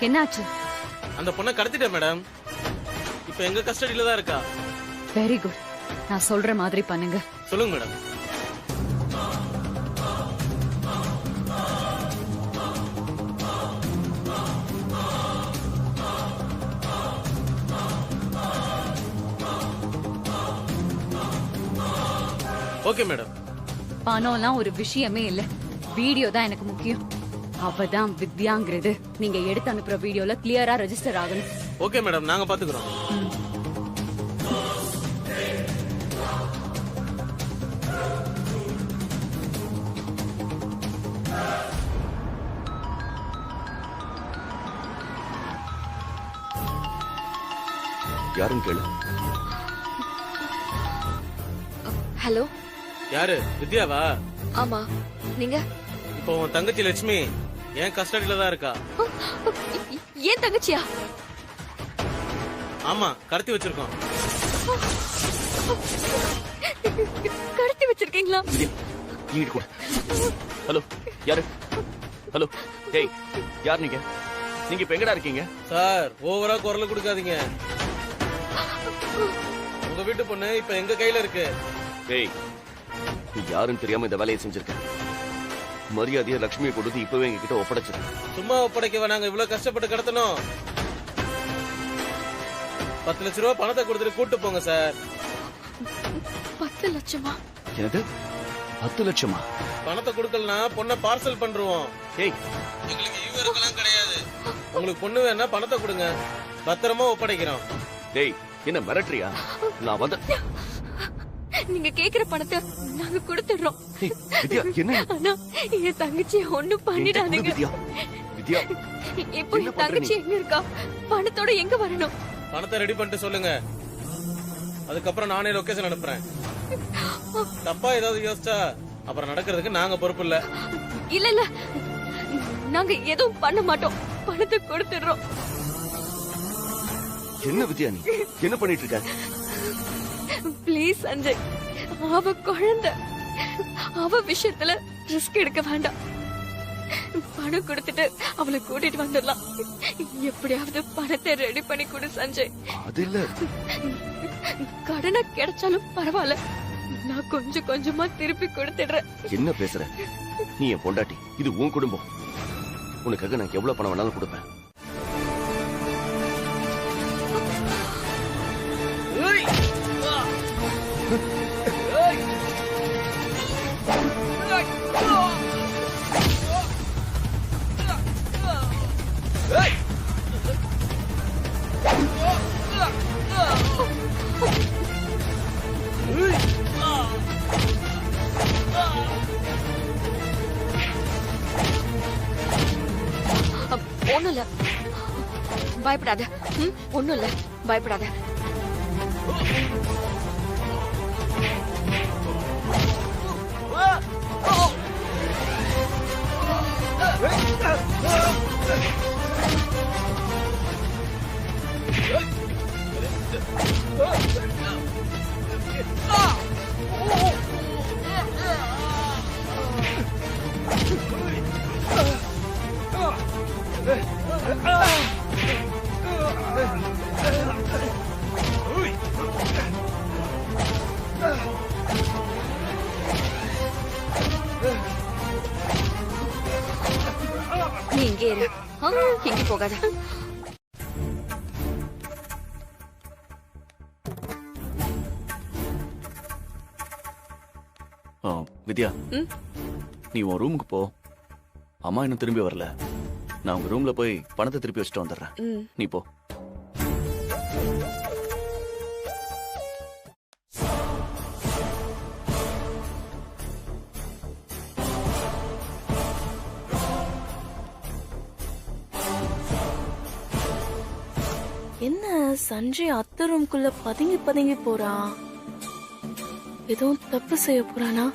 என்னாச்சு? அந்த பொண்ணை கடத்திட்டேன் மேடம். இப்ப எங்க கஸ்டடியில தான் இருக்கா. Very good. நான் சொல்ற மாதிரி பண்ணுங்க. சொல்லுங்க மேடம். Okay madam. பணம்லாம் ஒரு விஷயமே இல்ல, வீடியோ தான் எனக்கு முக்கியம். அவதான் வித்யாங்கிறது நீங்க எடுத்து அனுப்புற வீடியோல கிளியரா ரெஜிஸ்டர் ஆகணும். ஓகே மேடம், நாங்க பாத்துக்கிறோம். யாரும் கேளு. ஹலோ, யாரு? வித்யாவா? ஆமா, நீங்க? இப்போ உன் தங்கச்சி லட்சுமி என் கஸ்டடியில தான் இருக்கா. ஏன் தங்கச்சியா? ஆமா, கடத்தி வச்சிருக்கோம். கடத்தி வச்சிருக்கீங்களா? ஹலோ, யாரு? ஹலோ, டேய், யார் நீங்க? நீங்க இப்ப எங்கடா இருக்கீங்க? சார், ஓவரா குரல் கொடுக்காதீங்க. உங்க வீட்டு பொண்ணு இப்ப எங்க கையில இருக்கு. டேய், நீ யாருன்னு தெரியாம இந்த வேலையை செஞ்சிருக்க. மரியாதையா லட்சுமியை கொடுத்து இப்பவே எங்க கிட்ட ஒப்படைச்சிரு. சும்மா ஒப்படைக்கவா நாங்க இவ்வளவு கஷ்டப்பட்டு கடத்தணும்? 10 லட்ச ரூபாய் பணத்தை கொடுத்துட்டு கூட்டு போங்க சார். 10 லட்சமா? என்னது, 10 லட்சமா? பணத்தை கொடுக்கலனா பொண்ணை பார்சல் பண்றோம். டேய், எங்களுக்கு ஈவருக்கெல்லாம் கிடையாது. உங்களுக்கு பொண்ணு வேணா பணத்தை கொடுங்க, பத்திரமா ஒப்படைக்கிறோம். டேய், என்ன மிரட்டுறியா? நான் வந்து நீங்க கேக்குற பணத்தை நாங்க கொடுத்துடுறோம். வித்யா, என்ன? ஆனா என் தங்கச்சி ஒண்ணும் பண்ணிடாதீங்க. வித்யா, வித்யா, இப்போ என் தங்கச்சி எங்க இருக்கா? பணத்தோட எங்க வரணும்? பணத்தை ரெடி பண்ணிட்டு சொல்லுங்க, அதுக்கப்புறம் நானே லொகேஷன் அனுப்புறேன். தப்பா ஏதாவது யோசிச்சா அப்புறம் நடக்கிறதுக்கு நாங்க பொறுப்பு இல்ல. இல்ல இல்ல, நாங்க எதுவும் பண்ண மாட்டோம், பணத்தை கொடுத்துடுறோம். என்ன வித்யா, நீ என்ன பண்ணிட்டு இருக்க? ப்ளீஸ் சஞ்சய், அவ குழந்தை, அவ விஷயத்துல ரிஸ்க் எடுக்க வேண்டாம். பணம் கொடுத்துட்டு அவளை கூட்டிட்டு வந்துடலாம். எப்படியாவது பணத்தை ரெடி பண்ணி கொடு சஞ்சய். அது இல்ல, கடனை கிடைச்சாலும் பரவாயில்ல, நான் கொஞ்சம் கொஞ்சமா திருப்பி கொடுத்துடுறேன். என்ன பேசுற? நீ என் பொண்டாட்டி, இது உன் குடும்பம். உனக்காக நான் எவ்வளவு பணம் வேணாலும் கொடுப்பேன். ஒண்ணும் இல்ல, பயப்படாத. ஒண்ணும் இல்ல, பயப்படாத. நீ இங்கே இரு, இங்க போகாத. வித்யா, நீ உன் ரூமுக்கு போ. அம்மா இன்னும் திரும்பி வரல. நான் உங்க ரூம்ல போய் பணத்தை திருப்பி வச்சுட்டு வந்துடுறேன். நீ போ. என்ன சஞ்சய் அத்தை ரூம்குள்ள பதுங்கி பதுங்கி போறான்? எதுவும் தப்பு செய்ய போறானா?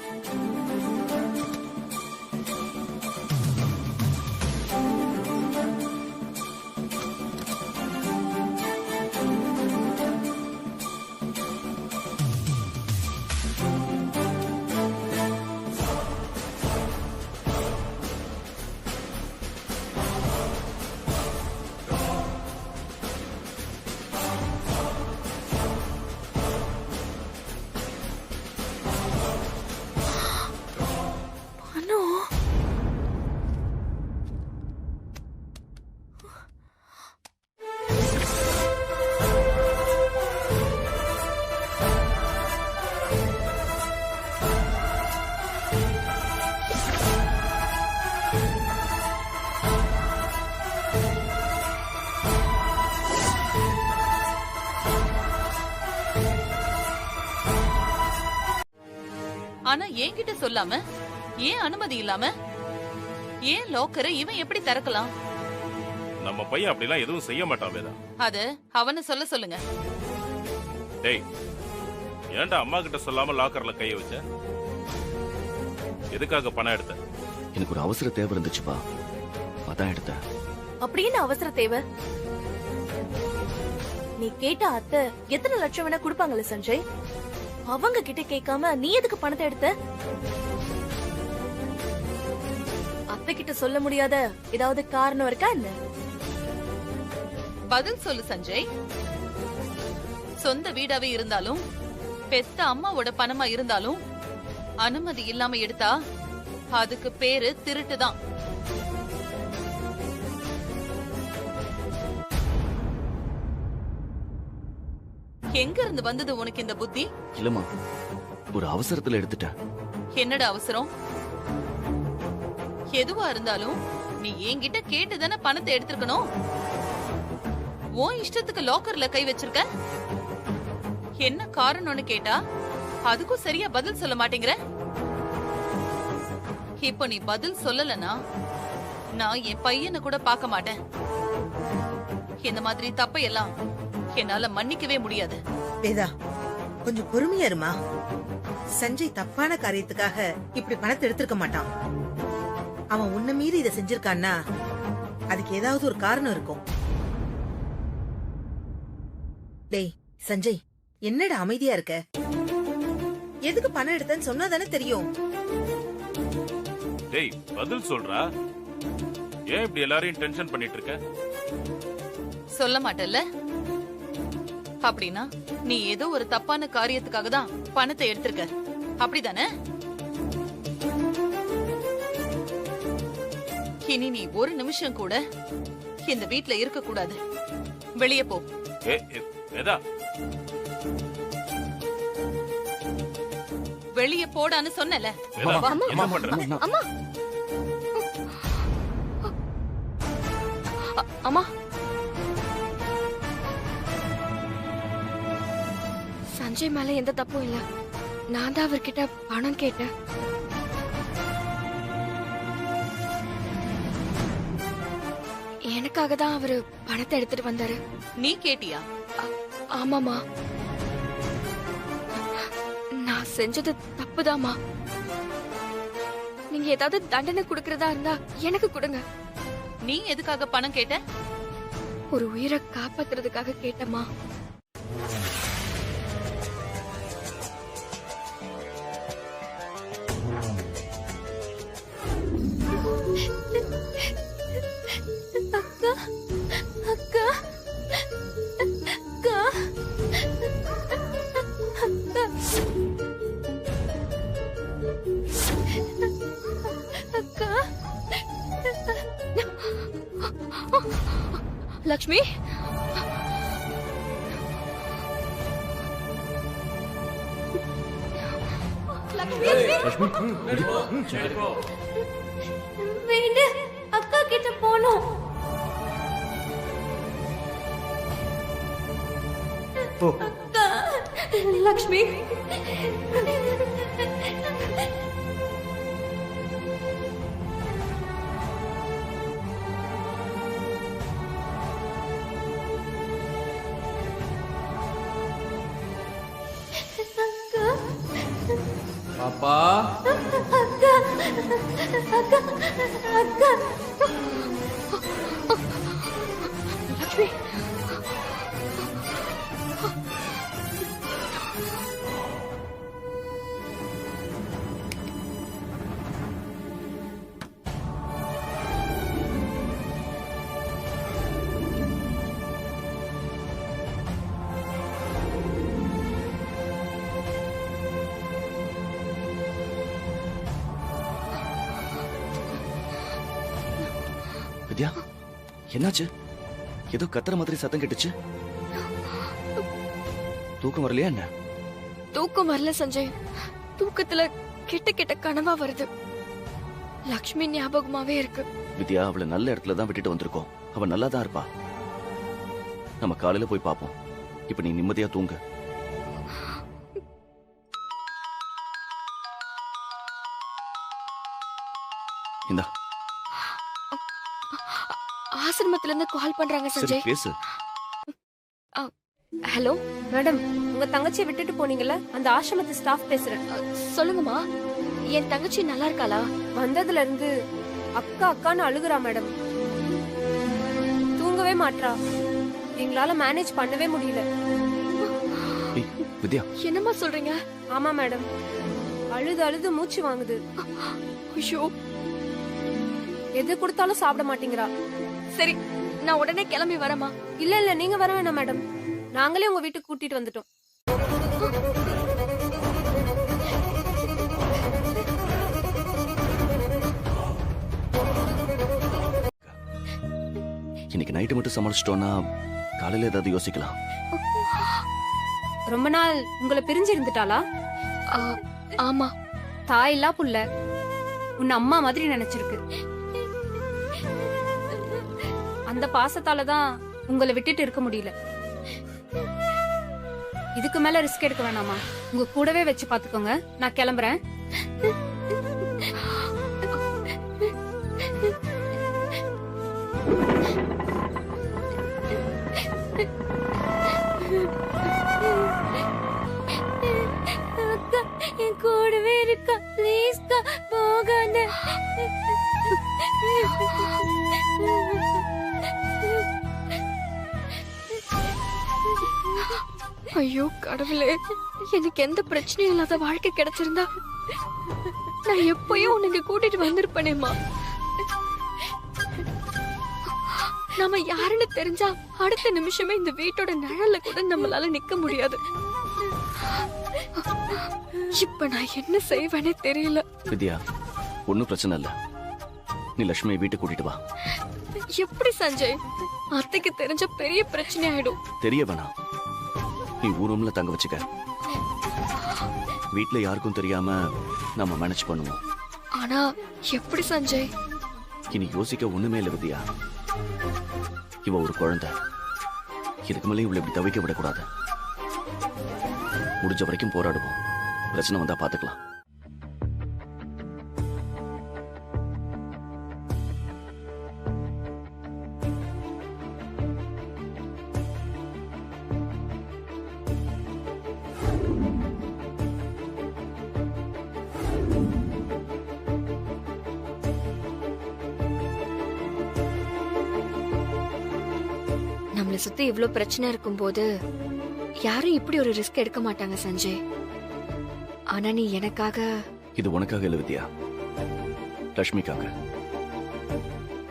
ஆனா என்கிட்ட சொல்லாம, ஏன் அனுமதி இல்லாம, ஏன் லாக்கரை இவன் எப்படி திறக்கலாம்? நம்ம பையன் அப்படிலாம் எதுவும் செய்ய மாட்டான் வேதா. அது அவனை சொல்ல சொல்லுங்க. டேய், ஏன்டா அம்மா கிட்ட சொல்லாம லாக்கர்ல கைய வச்ச? எதுக்காக பணம் எடுத்த? எனக்கு ஒரு அவசர தேவை இருந்துச்சுப்பா, அதான் எடுத்தேன். அப்படின்னு அவசர தேவை? நீ கேட்ட அத்தை எத்தனை லட்சம் வேணா கொடுப்பாங்கல்ல சஞ்சய்? அவங்க கிட்ட கேட்காம நீ எதுக்கு பணத்தை எடுத்த? அத்தை கிட்ட சொல்ல முடியாத ஏதாவது காரணம் இருக்கா என்ன? பதில் சொல்லு சஞ்சய். சொந்த வீடாவே இருந்தாலும், பெத்த அம்மாவோட பணமா இருந்தாலும், அனுமதி இல்லாம எடுத்தா அதுக்கு பேரு திருட்டுதான். எங்க இருந்து வந்தது உனக்கு இந்த புத்தி? இல்லம்மா, ஒரு அவசரத்துல எடுத்துட்டேன். என்னடா அவசரம்? எதுவா இருந்தாலும் நீ என்கிட்ட கேட்டுதானே பணத்தை எடுத்திருக்கணும். உன் இஷ்டத்துக்கு லாக்கர்ல கை வச்சிருக்க. என்ன காரணம்னு கேட்டா அதுக்கும் சரியா பதில் சொல்ல மாட்டேங்கிற. இப்ப நீ பதில் சொல்லலனா நான் என் பையனை கூட பார்க்க மாட்டேன். இந்த மாதிரி தப்பையெல்லாம் என்னால மன்னிக்கவே முடியாது. வேதா, கொஞ்சம் பொறுமையா இருமா. சஞ்சய் தப்பான காரியத்துக்காக இப்படி பணத்தை எடுத்திருக்க மாட்டான். அவன் உன்ன மீறி இதை செஞ்சிருக்கான்னா அதுக்கு ஏதாவது ஒரு காரணம் இருக்கும். டேய் சஞ்சய், என்னடா அமைதியா இருக்க? எதுக்கு பணம் எடுத்தேன்னு சொன்னாதானே தெரியும். டேய், பதில் சொல்றா. ஏன் இப்படி எல்லாரையும் டென்ஷன் பண்ணிட்டு இருக்க? சொல்ல மாட்டல்ல? அப்படின்னா நீ ஏதோ ஒரு தப்பான காரியத்துக்காக தான் பணத்தை எடுத்திருக்க, அப்படிதானே? இனி நீ ஒரு நிமிஷம் கூட இந்த வீட்ல இருக்க கூடாது. வெளியே போ. வேதா, வெளியே போடான்னு சொன்னல. வேதா, என்ன பண்ற? அம்மா அம்மா, சஞ்சய் மேல எந்த தப்பும் இல்ல. நான் தான் அவர்கிட்ட பணம் கேட்டேன். எனக்காக தான் அவரு பணத்தை எடுத்துட்டு வந்தாரு. நீ கேட்டியா? ஆமாமா, நான் செஞ்சது தப்புதாம்மா. நீங்க ஏதாவது தண்டனை கொடுக்கறதா இருந்தா எனக்கு கொடுங்க. நீ எதுக்காக பணம் கேட்ட? ஒரு உயிரை காப்பாத்துறதுக்காக கேட்டம்மா. அக்கா அக்கா அக்கா அக்கா லக்ஷ்மி, வீடு அக்கா கிட்ட போனோம். அக்கா லக்ஷ்மி, பாப்பா, அக்கா அக்கா அக்கா லக்ஷ்மி, வித்யா, என்னாச்சு? ஏதோ கத்துற மாதிரி சத்தம் கேட்டுச்சு. தூக்கம் வரலையா என்ன? தூக்கம் வரல சஞ்சய். தூக்கத்துல கெட்ட கெட்ட கனவா வருது. லக்ஷ்மி ஞாபகமாவே இருக்கு. வித்யா, அவளை நல்ல இடத்துல தான் விட்டுட்டு வந்திருக்கோம். அவ நல்லா தான் இருப்பா. நம்ம காலையில போய் பாப்போம். இப்ப நீ நிம்மதியா தூங்க. இந்தா ஆசிரமத்துல இருந்து கால் பண்றாங்க சரி சஞ்சய். பேசு. ஹலோ மேடம், உங்க தங்கச்சியை விட்டுட்டு போனீங்கல்ல, அந்த ஆசிரமத்து ஸ்டாஃப் பேசுறேன். சொல்லுங்கம்மா. என் தங்கச்சி நல்லா இருக்காளா? வந்ததுல இருந்து அக்கா அக்கான்னு அழுகுறா மேடம். தூங்கவே மாட்றா. எங்களால மேனேஜ் பண்ணவே முடியல. ஏய், வித்யா என்னம்மா சொல்றீங்க? ஆமா மேடம், அழுது அழுது மூச்சு வாங்குது. ஐயோ, எது கொடுத்தாலும் சாப்பிட மாட்டேங்கிறா. சரி நான் உடனே கிளம்பி வரேம்மா. இல்ல இல்ல, நீங்க வர வேணாம் மேடம், நாங்களே உங்க வீட்டுக்கு கூட்டிட்டு வந்துட்டோம். இன்னைக்கு நைட்டு மட்டும் சமாளிச்சிட்டோம்னா காலையில ஏதாவது யோசிக்கலாம். ரொம்ப நாள் உங்களை பிரிஞ்சு இருந்துட்டாளா? ஆமா. தாயில்லா புள்ள உன்னை அம்மா மாதிரி நினைச்சிருக்கு. அந்த பாசத்தாலதான் உங்களை விட்டுட்டு இருக்க முடியல. இதுக்கு மேல ரிஸ்க் எடுக்க வேணாமா? உங்க கூடவே வச்சு பாத்துக்கோங்க. நான் கிளம்புறேன். அக்கா என் கூடவே இருக்கா. ப்ளீஸ்க்கா போகாத. ஐயோ கடவுளே, எனக்கு எந்த பிரச்சனையும் இல்லாத வாழ்க்கை கிடைச்சிருந்தா நான் எப்பயும் உனக்கு கூட்டிட்டு வந்திருப்பேனேம்மா. நாம யாருன்னு தெரிஞ்சா அடுத்த நிமிஷமே இந்த வீட்டோட நிழல்ல கூட நம்மளால நிக்க முடியாது. இப்ப நான் என்ன செய்வேனே தெரியல. வித்யா ஒன்னும் பிரச்சனை இல்ல, நீ லட்சுமியை வீட்டுக்கு கூட்டிட்டு வா. எப்படி சஞ்சய்? அத்தைக்கு தெரிஞ்ச பெரிய பிரச்சனை ஆயிடும். தெரிய வேணாம், நீ ஊர்ல தங்க வச்சுக்க. வீட்ல யாருக்கும் தெரியாம நம்ம மேனேஜ் பண்ணுவோம். ஆனா எப்படி சஞ்சய்? இனி யோசிக்க ஒண்ணுமே இல்ல வித்யா. இவ ஒரு குழந்தை, இதுக்கு மேலே இவளை இப்படி தவிக்க விடக்கூடாது. முடிஞ்ச வரைக்கும் போராடுவோம். பிரச்சனை வந்தா பாத்துக்கலாம். நம்மள சுத்தி இவ்ளோ பிரச்சனை இருக்கும்போது யாரும் இப்படி ஒரு ரிஸ்க் எடுக்க மாட்டாங்க சஞ்சய். ஆனா நீ எனக்காக. இது உனக்காக இல்ல வித்யா, லட்சுமிக்காக.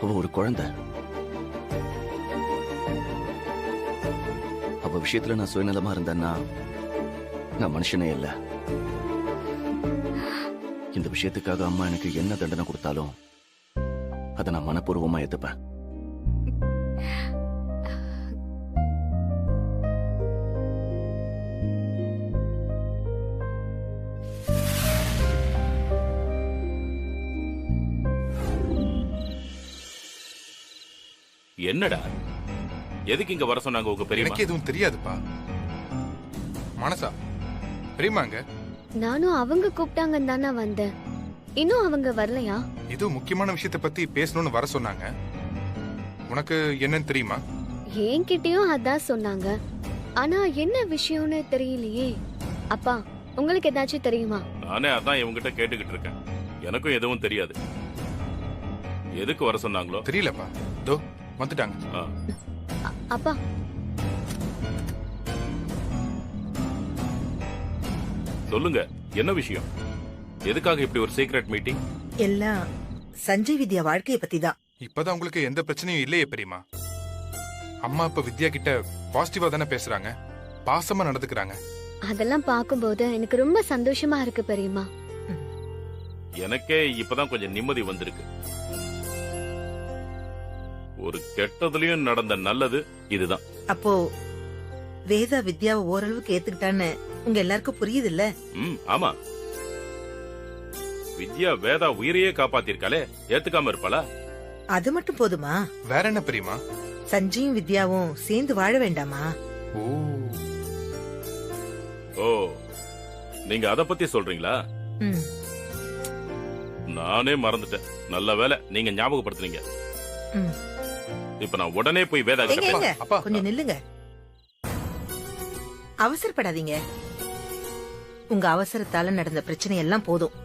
அவ ஒரு குழந்தை. அவ விஷயத்துல நான் சுயநலமா இருந்தேன்னா நான் மனுஷனே இல்ல. இந்த விஷயத்துக்காக அம்மா எனக்கு என்ன தண்டனை கொடுத்தாலும் அதை நான் மனப்பூர்வமா ஏத்துப்பேன். என்னடா எதுக்கு இங்க வர சொன்னாங்க உங்க பெரியம்மா? எனக்கு எதுவும் தெரியாதுப்பா. மனசா பெரியமாங்க? நானும் அவங்க கூப்பிட்டாங்கன்னு தானே வந்தேன். இன்னும் அவங்க வரலையா? ஏதோ முக்கியமான விஷயத்தை பத்தி பேசணும்னு வர சொன்னாங்க. உனக்கு என்னன்னு தெரியுமா? என்கிட்டயும் அதான் சொன்னாங்க. ஆனா என்ன விஷயம்னு தெரியலையே. அப்பா உங்களுக்கு ஏதாச்சும் தெரியுமா? நானே அதான் இவங்கிட்ட கேட்டுக்கிட்டு இருக்கேன். எனக்கும் எதுவும் தெரியாது. எதுக்கு வர சொன்னாங்களோ தெரியலப்பா. தோ வந்துட்டாங்க. அப்பா சொல்லுங்க, என்ன விஷயம்? எதுக்காக இப்படி ஒரு சீக்ரெட் மீட்டிங்? எல்லாம் சஞ்சய் வித்யா வாழ்க்கைய பத்தி தான். இப்பதான் உங்களுக்கு எந்த பிரச்சனையும் இல்லையே பெரியமா. அம்மா இப்ப வித்யா கிட்ட பாசிட்டிவா தானே பேசுறாங்க, பாசமா நடந்துக்கிறாங்க. அதெல்லாம் பாக்கும்போது எனக்கு ரொம்ப சந்தோஷமா இருக்கு பெரியம்மா. எனக்கே இப்பதான் கொஞ்சம் நிம்மதி வந்திருக்கு. ஒரு கெட்டதுலயும் நடந்த நல்லது இதுதான். அப்போ வேதா வித்யாவை ஓரளவுக்கு ஏத்துக்கிட்டான்னு உங்க எல்லாருக்கும் புரியுது இல்ல? ஆமா. வித்யா வேதா உயிரையே காப்பாத்திருக்காளே, ஏத்துக்காம இருப்பாளா? அது மட்டும் போதுமா? வேற என்ன பெரியமா? சஞ்சயும் வித்யாவும் சேர்ந்து வாழ வேண்டாமா? ஓ, நீங்க அத பத்தி சொல்றீங்களா? நானே மறந்துட்டேன். நல்ல வேளை நீங்க ஞாபகப்படுத்துறீங்க. ம். இப்ப நான் உடனே போய் வேதா கிட்ட எங்க, எங்க? பேச. கொஞ்சம் நில்லுங்க. அவசரப்படாதீங்க. உங்க அவசரத்தால நடந்த பிரச்சனை எல்லாம் போதும்.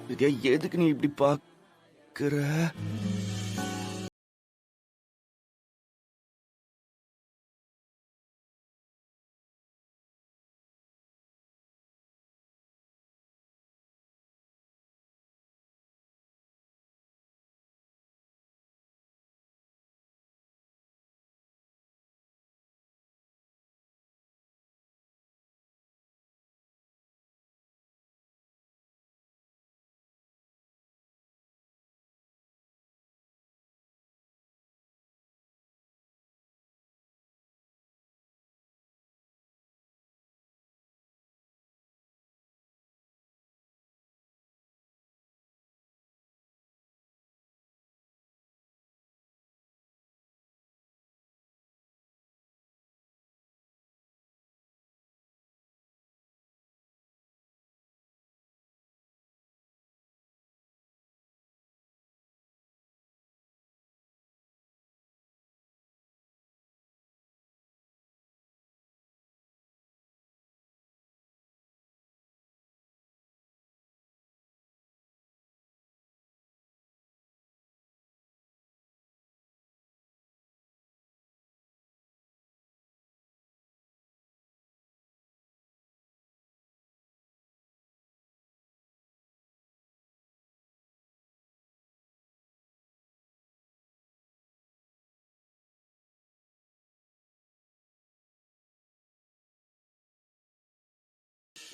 வித்யா, எதுக்கு நீ இப்படி பாக்குற?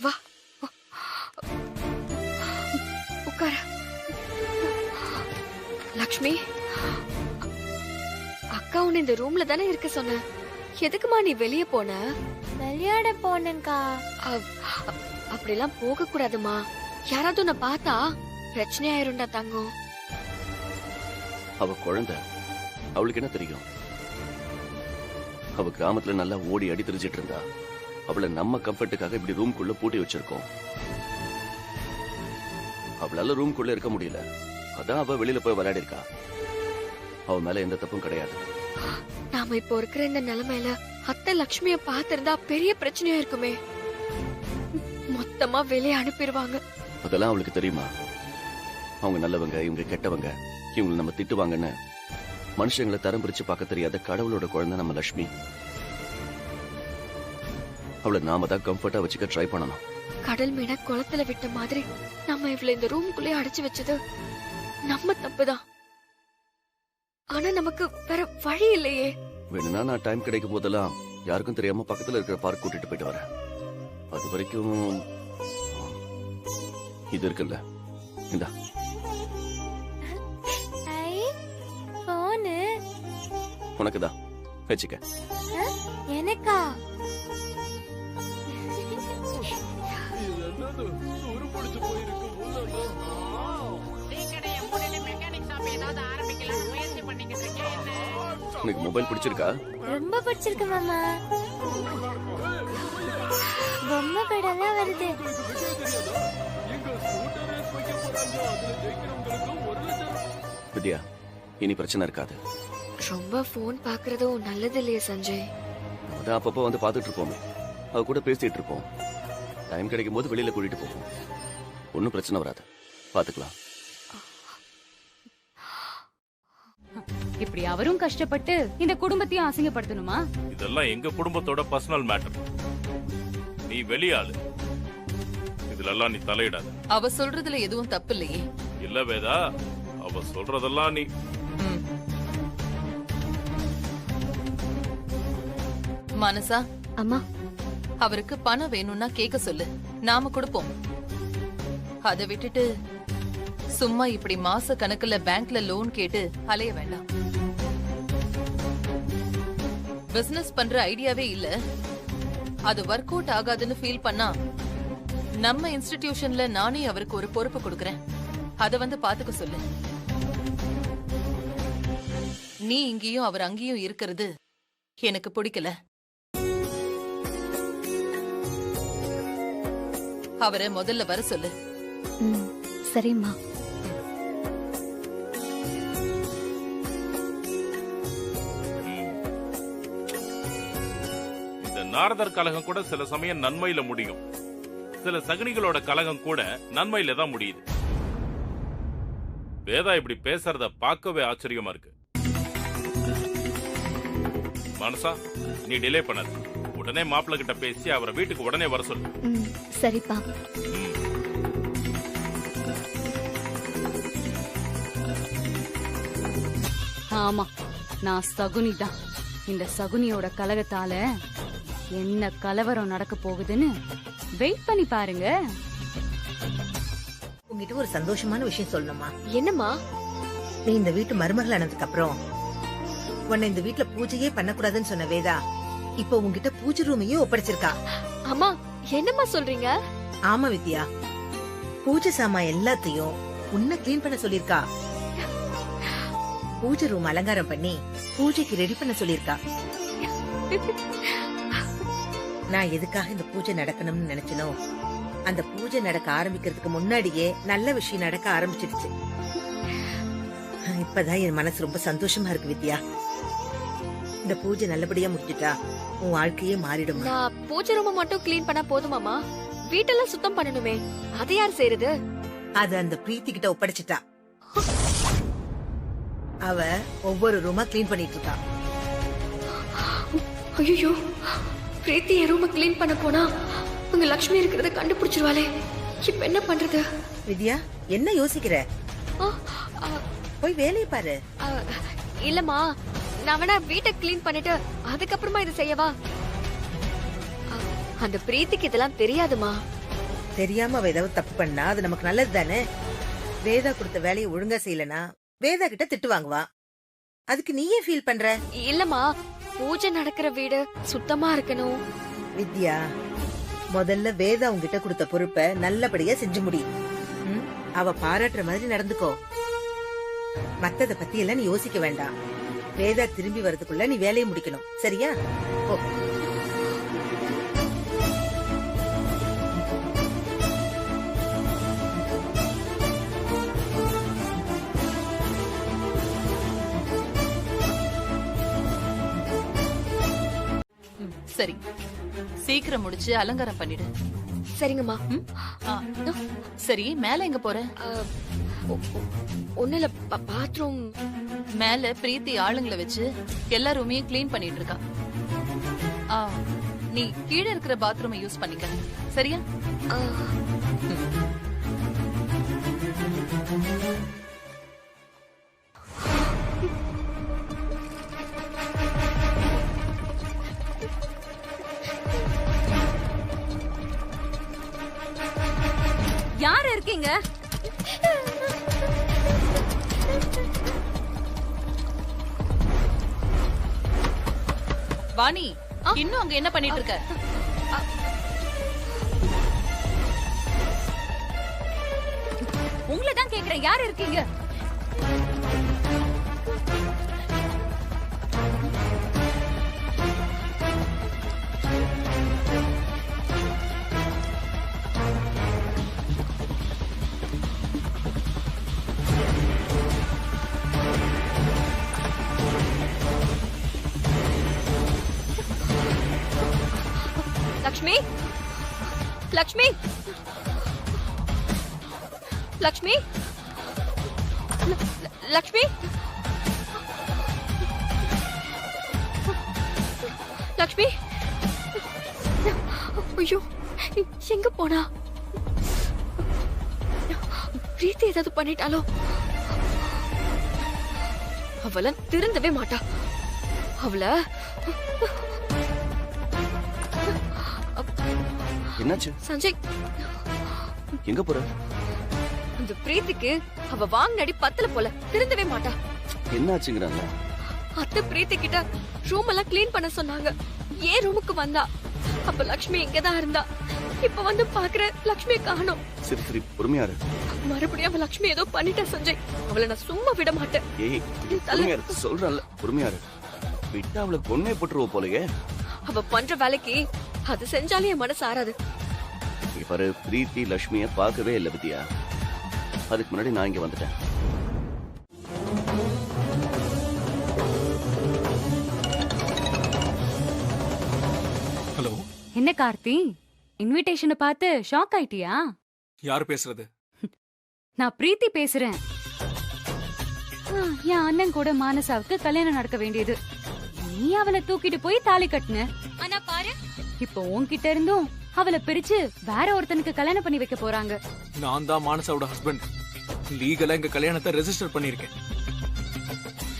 வா உட்கார. லக்ஷ்மி, அக்கா உன்னை இந்த ரூம்ல தானே இருக்க சொன்ன. எதுக்குமா நீ வெளியே போன? விளையாட போனேன்க்கா. அப்படிலாம் போக கூடாதுமா. யாராவது உன்னை பார்த்தா பிரச்சனை ஆயிரும்டா தங்கம். அவ குழந்தை, அவளுக்கு என்ன தெரியும்? அவ கிராமத்துல நல்லா ஓடி அடி திரிச்சிட்டு இருந்தா. அவளை நம்ம கம்ஃபர்ட்டுக்காக இப்படி ரூம்குள்ள பூட்டி வச்சிருக்கோம். அவளால ரூம்குள்ள இருக்க முடியல, அதான் அவ வெளியில போய் விளையாடி இருக்கா. அவ மேல எந்த தப்பும் கிடையாது. நாம இப்போ இருக்கிற இந்த நிலைமையில அத்தை லக்ஷ்மிய பாத்திருந்தா பெரிய பிரச்சனையா இருக்குமே. மொத்தமா வெளியே அனுப்பிடுவாங்க. அதெல்லாம் அவளுக்கு தெரியுமா? அவங்க நல்லவங்க, இவங்க கெட்டவங்க, இவங்களை நம்ம திட்டுவாங்கன்னு மனுஷங்களை தரம் பிரிச்சு பார்க்க தெரியாத கடவுளோட குழந்தை நம்ம லட்சுமி. அவளை நாம தான் கம்ஃபர்ட்டா வச்சுக்க ட்ரை பண்ணணும். கடல் மீனை குளத்துல விட்ட மாதிரி நம்ம இவளை இந்த ரூமுக்குள்ளே அடைச்சு வச்சது நம்ம தப்புதான். ஆனா நமக்கு வேற வழி இல்லையே. வேணும்னா நான் டைம் கிடைக்கும் போதெல்லாம் யாருக்கும் தெரியாம பக்கத்துல இருக்கிற பார்க் கூட்டிட்டு போயிட்டு வரேன். அது வரைக்கும் இது இருக்குல்ல, இந்தா. உனக்குதான், வச்சுக்க. எனக்கா? உனக்கு மொபைல் பிடிச்சிருக்கா? ரொம்ப பிடிச்சிருக்கு மாமா. பொம்மை படம் தான் வருது. வித்யா, இனி பிரச்சனை இருக்காது. ரொம்ப போன் பாக்குறதும் நல்லது இல்லையே சஞ்சய். அதான் அப்பப்போ வந்து பாத்துட்டு இருப்போமே, அவ கூட பேசிட்டு இருப்போம். டைம் கிடைக்கும் போது வெளியில கூட்டிட்டு போவோம். ஒன்னும் பிரச்சனை வராது, பாத்துக்கலாம். இப்படி அவரும் கஷ்டப்பட்டு இந்த குடும்பத்தையும் அசிங்கப்படுத்தணுமா? இதெல்லாம் எங்க குடும்பத்தோட பர்சனல் மேட்டர். நீ வெளியாளு, இதுலெல்லாம் நீ தலையிடாத. அவ சொல்றதுல எதுவும் தப்பு இல்லையே. இல்ல வேதா, அவ சொல்றதெல்லாம் நீ. மனசா, அம்மா, அவருக்கு பணம் வேணும்னா கேட்க சொல்லு, நாம கொடுப்போம். அதை விட்டுட்டு சும்மா இப்படி மாச கணக்குல பேங்க்ல லோன் கேட்டு அலைய வேண்டாம். பிசினஸ் பண்ற ஐடியாவே இல்ல, அது ஒர்க் அவுட் ஆகாதுன்னு ஃபீல் பண்ணா நம்ம இன்ஸ்டிடியூஷன்ல நானே அவருக்கு ஒரு பொறுப்பு கொடுக்கறேன். அத வந்து பாத்துக்க சொல்லு. நீ இங்கேயும் அவர் அங்கேயும் இருக்கிறது எனக்கு பிடிக்கல. அவரை முதல்ல வர சொல்லு. சரிம்மா. இந்த நாரதர் கலகம் கூட சில சமயம் நன்மையில முடியும். சில சகுனிகளோட கலகம் கூட நன்மையில தான் முடியுது. வேதா இப்படி பேசுறத பார்க்கவே ஆச்சரியமா இருக்கு. மனசா, நீ டிலே பண்ணாத. உடனே மாப்பிள்ள கிட்ட பேசி அவரை வீட்டுக்கு உடனே வர சொல்லு. சரிப்பா. ஆமா, நான் சகுனி தான். இந்த சகுனியோட கலகத்தால என்ன கலவரம் நடக்க போகுதுன்னு வெயிட் பண்ணி பாருங்க. உங்ககிட்ட ஒரு சந்தோஷமான விஷயம் சொல்லணுமா? என்னம்மா? நீ இந்த வீட்டு மருமகள் ஆனதுக்கு அப்புறம் உன்னை இந்த வீட்டுல பூஜையே பண்ணக்கூடாதுன்னு சொன்ன வேதா இப்ப உங்ககிட்ட பூஜை ரூமையே ஒப்படைச்சிருக்கா. அம்மா, என்னம்மா சொல்றீங்க? ஆமா வித்யா, பூஜை சாமான் எல்லாத்தையும் உன்னை கிளீன் பண்ண சொல்லிருக்கா. பூஜை ரூம் அலங்காரம் பண்ணி பூஜைக்கு ரெடி பண்ண சொல்லிருக்கா. நான் எதுக்காக இந்த பூஜை நடக்கணும்னு நினைச்சனோ அந்த பூஜை நடக்க ஆரம்பிக்கிறதுக்கு முன்னாடியே நல்ல விஷயம் நடக்க ஆரம்பிச்சிடுச்சு. இப்பதான் என் மனசு ரொம்ப சந்தோஷமா இருக்கு வித்யா. இந்த பூஜை நல்லபடியா முடிஞ்சிட்டா உன் வாழ்க்கையே மாறிடும். நான் பூஜை ரூம் மட்டும் கிளீன் பண்ணா போதுமாமா? வீட்டெல்லாம் சுத்தம் பண்ணணுமே, அதை யார் செய்யறது? அது அந்த பிரீத்தி கிட்ட ஒப்படைச்சிட்டா. அவ ஒவ்வொரு ரூமா கிளீன் பண்ணிட்டு இருக்கா. ஐயோ, பிரீத்தி என் ரூம கிளீன் பண்ண போனா உங்க லக்ஷ்மி இருக்கிறத கண்டுபிடிச்சிருவாளே. இப்ப என்ன பண்றது? வித்யா, என்ன யோசிக்கிற? போய் வேலையை பாரு. இல்லம்மா, நான் வேணா வீட்டை கிளீன் பண்ணிட்டு அதுக்கப்புறமா இதை செய்யவா? அந்த பிரீத்திக்கு இதெல்லாம் தெரியாதுமா. தெரியாம அவ ஏதாவது தப்பு பண்ணா அது நமக்கு நல்லது தானே. வேதா கொடுத்த வேலையை ஒழுங்கா செய்யலனா வேதா கிட்ட திட்டு வாங்குவா. அதுக்கு நீயே ஃபீல் பண்ற? இல்லம்மா, பூஜை நடக்கிற வீடு சுத்தமா இருக்கணும். வித்யா, முதல்ல வேதா உங்ககிட்ட கொடுத்த பொறுப்பை நல்லபடியா செஞ்சு முடி. அவ பாராட்டுற மாதிரி நடந்துக்கோ. மத்தத பத்தி எல்லாம் நீ யோசிக்க வேண்டாம். வேதா திரும்பி வரதுக்குள்ள நீ வேலையை முடிக்கணும், சரியா? ஓ. சரி, சீக்கிரம் முடிச்சு அலங்காரம் பண்ணிடு. சரிங்கம்மா. சரி, மேல எங்க போற? ஒண்ணுல பாத்ரூம் மேல பிரீத்தி ஆளுங்களை வச்சு எல்லா ரூமையும் கிளீன் பண்ணிட்டு இருக்கா. நீ கீழே இருக்கிற பாத்ரூமை யூஸ் பண்ணிக்க, சரியா? யார் இருக்கீங்க? வாணி, இன்னும் அங்க என்ன பண்ணிட்டு இருக்க? உங்களை தான் கேக்குறேன், யார் இருக்கீங்க? லக்ஷ்மி, லக்ஷ்மி, லக்ஷ்மி, லக்ஷ்மி, லக்ஷ்மி. ஐயோ, எங்க போனா? பிரீத்தி ஏதாவது பண்ணிட்டாலோ? அவள திருந்தவே மாட்டா. அவள என்னாச்சு சஞ்சய்? எங்க போற? அந்த பிரீத்திக்கு அவ வாங்கினடி பத்தல போல, திருந்தவே மாட்டா. என்னாச்சுங்கறாங்க? அத்தை பிரீத்தி கிட்ட ரூம் எல்லாம் கிளீன் பண்ண சொன்னாங்க. ஏன் ரூமுக்கு வந்தா? அப்ப லக்ஷ்மி இங்கதான் இருந்தா. இப்ப வந்து பாக்குற லக்ஷ்மியை காணோம். சரி சரி பொறுமையா இரு. மறுபடியும் அவ லக்ஷ்மி ஏதோ பண்ணிட்டா சஞ்சய். அவளை நான் சும்மா விட மாட்டேன். ஏய் பொறுமையா இரு சொல்றேன்ல பொறுமையா இரு. விட்டா அவளை கொன்னே போட்டுருவ போலயே. அவ பண்ற வேலைக்கு அது செஞ்சாலே என் மனசு ஆறாது. இங்க பாரு பிரீத்தி லட்சுமிய பார்க்கவே இல்ல வித்யா. அதுக்கு முன்னாடி நான் இங்க வந்துட்டேன். ஹலோ, என்ன கார்த்தி, இன்விடேஷனை பார்த்து ஷாக் ஆயிட்டியா? யார் பேசுறது? நான் பிரீத்தி பேசுறேன். என் அண்ணன் கூட மானசாவுக்கு கல்யாணம் நடக்க வேண்டியது. நீ அவளை தூக்கிட்டு போய் தாலி கட்டுன. ஆனா பாரு, இப்போ உன்கிட்ட இருந்தும் அவளை பிரிச்சு வேற ஒருத்தனுக்கு கல்யாணம் பண்ணி வைக்க போறாங்க. நான் தான் மானசாவோட ஹஸ்பண்ட். லீகலா எங்க கல்யாணத்தை ரெஜிஸ்டர் பண்ணிருக்கேன்.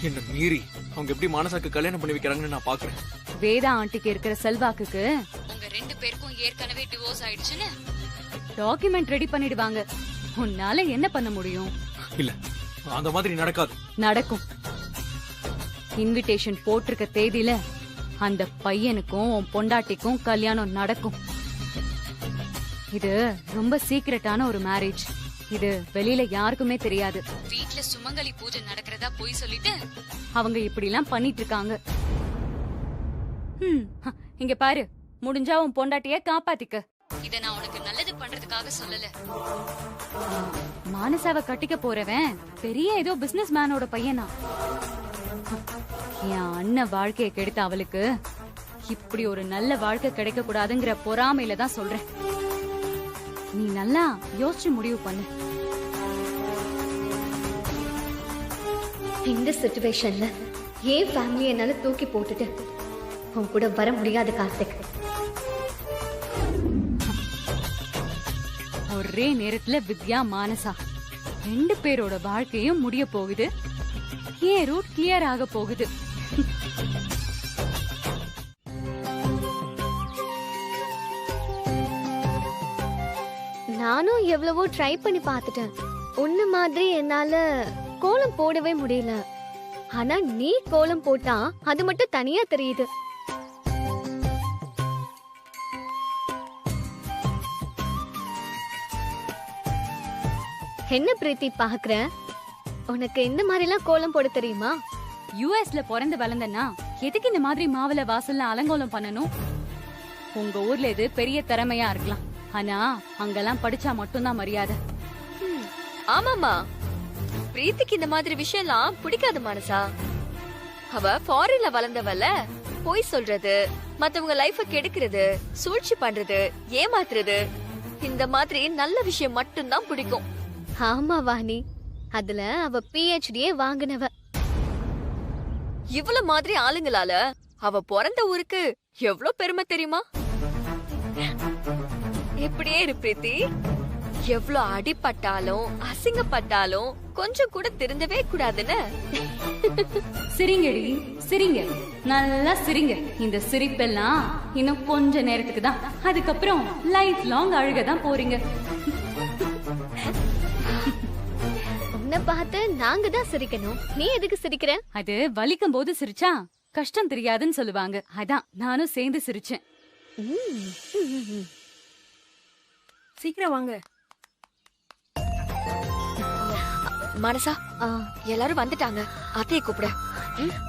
என்ன மீறி அவங்க எப்படி மானசாக்கு கல்யாணம் பண்ணி வைக்கிறாங்கன்னு நான் பாக்குறேன். வேதா ஆண்டிக்கு இருக்கிற செல்வாக்குக்கு உங்க ரெண்டு பேருக்கும் ஏற்கனவே டிவோர்ஸ் ஆயிடுச்சுன்னு டாக்குமெண்ட் ரெடி பண்ணிடுவாங்க. உன்னால என்ன பண்ண முடியும்? இல்ல, அந்த மாதிரி நடக்காது. நடக்கும். இன்விடேஷன் போட்டிருக்க தேதியில அந்த பையனுக்கும் உன் பொண்டாட்டிக்கும் கல்யாணம் நடக்கும். இது ரொம்ப சீக்கிரட்டான ஒரு மேரேஜ். இது வெளியில யாருக்குமே தெரியாது. வீட்ல சுமங்கலி பூஜை நடக்கிறதா போய் சொல்லிட்டு அவங்க இப்படி எல்லாம் பண்ணிட்டு இருக்காங்க. இங்க பாரு, முடிஞ்சா உன் பொண்டாட்டிய காப்பாத்திக்க. இத நான் உனக்கு நல்லது பண்றதுக்காக சொல்லல. மானசாவை கட்டிக்க போறவன் பெரிய ஏதோ பிசினஸ் மேனோட பையனா. என் அண்ணன் வாழ்க்கையை கெடுத்த அவளுக்கு இப்படி ஒரு நல்ல வாழ்க்கை கிடைக்க கூடாதுங்கிற பொறாமையில தான் சொல்றேன். நீ நல்லா யோசிச்சு முடிவு பண்ணு. இந்த சிச்சுவேஷன்ல ஏன் ஃபேமிலி என்னால தூக்கி போட்டுட்டு உன் கூட வர முடியாது கார்த்திக். ஒரே நேரத்துல வித்யா மானசா ரெண்டு பேரோட வாழ்க்கையும் முடிய போகுது. ஏன் ரூட் கிளியர் ஆக போகுது. நானும் எவ்வளவோ ட்ரை பண்ணி பார்த்துட்டேன். உன்ன மாதிரி என்னால கோலம் போடவே முடியல. ஆனா நீ கோலம் போட்டா அது மட்டும் தனியா தெரியுது. என்ன பிரீத்தி பாக்குற? உனக்கு இந்த மாதிரி எல்லாம் கோலம் போட தெரியுமா? யுஎஸ்ல பிறந்து வளர்ந்தனா எதுக்கு இந்த மாதிரி மாவுல வாசல்ல அலங்கோலம் பண்ணணும்? உங்க ஊர்ல இது பெரிய திறமையா இருக்கலாம். ஆனா அங்கெல்லாம் படிச்சா மட்டும்தான் மரியாதை. ஆமாமா, பிரீத்திக்கு இந்த மாதிரி விஷயம்லாம் பிடிக்காது மானசா. அவ ஃபாரின்ல வளர்ந்தவல. போய் சொல்றது, மத்தவங்க லைஃப கெடுக்கிறது, சூழ்ச்சி பண்றது, ஏமாத்துறது, இந்த மாதிரி நல்ல விஷயம் மட்டும்தான் பிடிக்கும். ஆமா வாணி, அதுல அவ PhD வாங்கினவ. இவ்வளவு மாதிரி ஆளுங்களால அவ பிறந்த ஊருக்கு எவ்வளவு பெருமை தெரியுமா? எப்படியே இரு பிரீத்தி. எவ்வளவு அடிபட்டாலும் அசிங்கப்பட்டாலும் கொஞ்சம் கூட திருந்தவே கூடாதுன்னு. சிரிங்கடி சிரிங்க, நல்லா சிரிங்க. இந்த சிரிப்பெல்லாம் இன்னும் கொஞ்ச நேரத்துக்கு தான். அதுக்கப்புறம் லைஃப் லாங் அழுகதான் போறீங்க. உன்னை பார்த்து நாங்க தான் சிரிக்கணும். நீ எதுக்கு சிரிக்கிற? அது வலிக்கும் போது சிரிச்சா கஷ்டம் தெரியாதுன்னு சொல்லுவாங்க. அதான் நானும் சேர்ந்து சிரிச்சேன். சீக்கிரம் வாங்க. மனசா, எல்லாரும் வந்துட்டாங்க. அத்தையை கூப்பிட.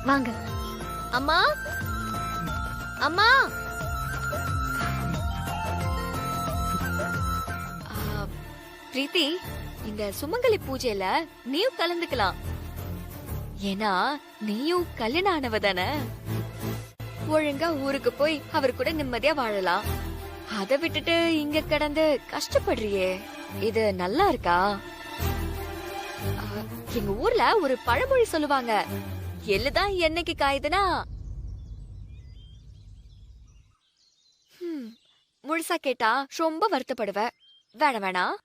வாங்க. அம்மா, அம்மா. பிரீத்தி, இந்த சுமங்கலி பூஜையில நீயும் கலந்துக்கலாம். ஏன்னா நீயும் கல்யாணம் ஆனவ தானே. ஒழுங்கா ஊருக்கு போய் அவர் கூட நிம்மதியா வாழலாம். அதை விட்டுட்டு இங்க கிடந்து கஷ்டப்படுறியே, இது நல்லா இருக்கா? எங்க ஊர்ல ஒரு பழமொழி சொல்லுவாங்க, எள்ளுதான் என்னைக்கு காயுதுன்னா. முழுசா கேட்டா ரொம்ப வருத்தப்படுவ. வேணாம் வேணாம்,